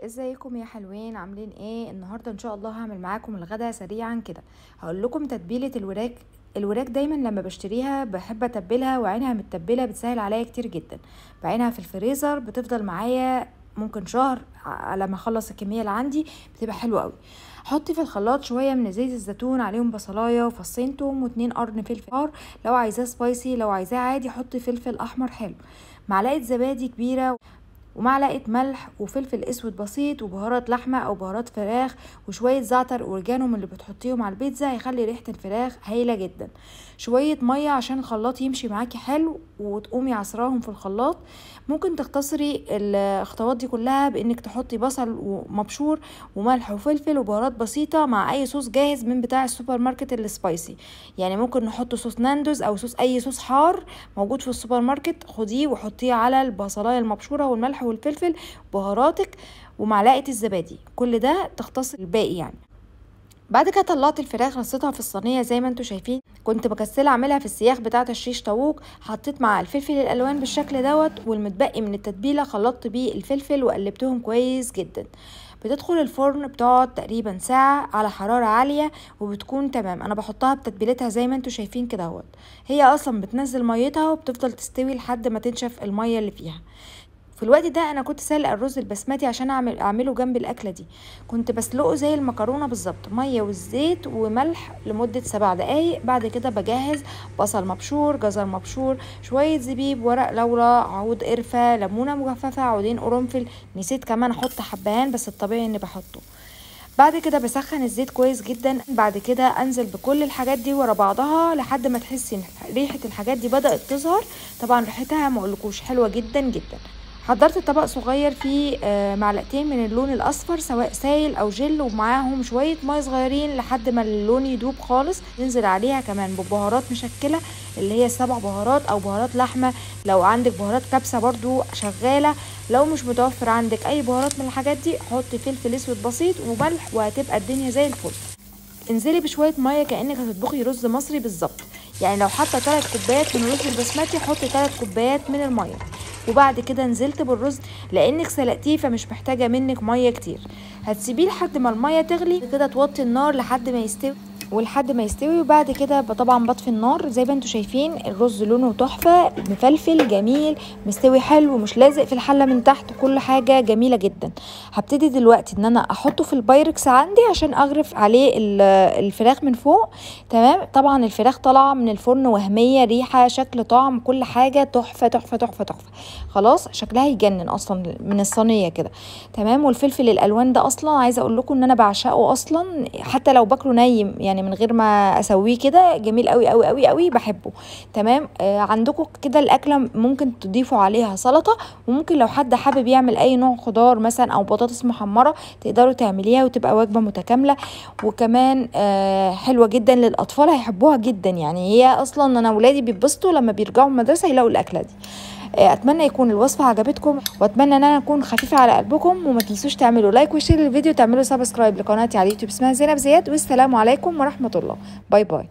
ازيكم يا حلوين؟ عاملين ايه النهارده؟ ان شاء الله هعمل معاكم الغدا سريعا كده. هقول لكم تتبيله الوراك دايما لما بشتريها بحب اتبلها، وعينها متبله بتسهل عليا كتير جدا. بعينها في الفريزر بتفضل معايا ممكن شهر على ما اخلص الكميه اللي عندي، بتبقى حلوه قوي. حطي في الخلاط شويه من زيت الزيتون، عليهم بصلايه وفصين توم واتنين قرن فلفل حار، لو عايزاه سبايسي، لو عايزاه عادي حطي فلفل احمر حلو. معلقه زبادي كبيره، ومعلقه ملح وفلفل اسود بسيط، وبهارات لحمه او بهارات فراخ، وشويه زعتر اورجانو من اللي بتحطيهم على البيتزا هيخلي ريحه الفراخ هايله جدا. شويه ميه عشان الخلاط يمشي معاكي حلو، وتقومي عصراهم في الخلاط. ممكن تختصري الخطوات دي كلها بانك تحطي بصل ومبشور وملح وفلفل وبهارات بسيطه مع اي صوص جاهز من بتاع السوبر ماركت السبايسي. يعني ممكن نحط صوص ناندوز او اي صوص حار موجود في السوبر ماركت، خديه وحطيه على البصلايه المبشوره والملح والفلفل، بهاراتك ومعلقه الزبادي. كل ده تختصر الباقي يعني. بعد كده طلعت الفراخ رصيتها في الصينيه زي ما انتم شايفين. كنت مكسله اعملها في السياخ بتاعه الشيش طاووق. حطيت مع الفلفل الالوان بالشكل دوت، والمتبقي من التتبيله خلطت بيه الفلفل وقلبتهم كويس جدا. بتدخل الفرن، بتقعد تقريبا ساعة على حرارة عالية وبتكون تمام. انا بحطها بتتبيلتها زي ما انتم شايفين كده اهوت. هي اصلا بتنزل ميتها وبتفضل تستوي لحد ما تنشف المية اللي فيها. في الوقت ده انا كنت سالقه الرز البسمتي عشان اعمله جنب الاكله دي. كنت بسلقه زي المكرونه بالظبط، ميه والزيت وملح لمده 7 دقايق. بعد كده بجهز بصل مبشور، جزر مبشور، شويه زبيب، ورق لورا، عود قرفه، ليمونه مجففه، عودين قرنفل. نسيت كمان احط حبهان بس الطبيعي اني بحطه. بعد كده بسخن الزيت كويس جدا. بعد كده انزل بكل الحاجات دي ورا بعضها لحد ما تحسي ان ريحه الحاجات دي بدات تظهر. طبعا ريحتها ما اقولكوش حلوه جدا جدا. حضرت طبق صغير فيه معلقتين من اللون الاصفر سواء سايل او جل، ومعاهم شويه ميه صغيرين لحد ما اللون يدوب خالص. ننزل عليها كمان ببهارات مشكله اللي هي 7 بهارات او بهارات لحمه. لو عندك بهارات كبسه برضو شغاله. لو مش متوفر عندك اي بهارات من الحاجات دي حطي فلفل اسود بسيط وملح وهتبقى الدنيا زي الفل. انزلي بشويه ميه كانك هتطبخي رز مصري بالظبط. يعني لو حاطه 3 كوبايات من الرز البسمتي حطي 3 كوبايات من الميه. وبعد كده نزلت بالرز لانك سلقتيه فمش محتاجه منك ميه كتير. هتسيبيه لحد ما الميه تغلي كده، توطي النار لحد ما يستوي وبعد كده طبعا بطفي النار. زي ما انتم شايفين الرز لونه تحفه، مفلفل جميل، مستوي حلو، مش لازق في الحله من تحت، كل حاجه جميله جدا. هبتدي دلوقتي ان انا احطه في البايركس عندي عشان اغرف عليه الفراخ من فوق. تمام. طبعا الفراخ طالعه من الفرن وهميه، ريحه شكل طعم كل حاجه تحفه تحفه تحفه تحفه. خلاص شكلها يجنن اصلا من الصينيه كده. تمام. والفلفل الالوان ده اصلا عايزه اقول لكم ان انا بعشقه اصلا، حتى لو باكله نايم يعني من غير ما اسويه كده جميل قوي قوي قوي قوي، بحبه. تمام. عندكم كده الاكله ممكن تضيفوا عليها سلطه، وممكن لو حد حابب يعمل اي نوع خضار مثلا او بطاطس محمره تقدروا تعمليها وتبقى وجبه متكامله. وكمان حلوه جدا للاطفال، هيحبوها جدا. يعني هي اصلا انا ولادي بيتبسطوا لما بيرجعوا من المدرسه يلاقوا الاكله دي. اتمنى يكون الوصفه عجبتكم، واتمنى ان انا اكون خفيفه على قلبكم. وما تنسوش تعملوا لايك وشير للفيديو، تعملوا سبسكرايب لقناتي على اليوتيوب اسمها زينب زياد. والسلام عليكم ورحمه الله. باي باي.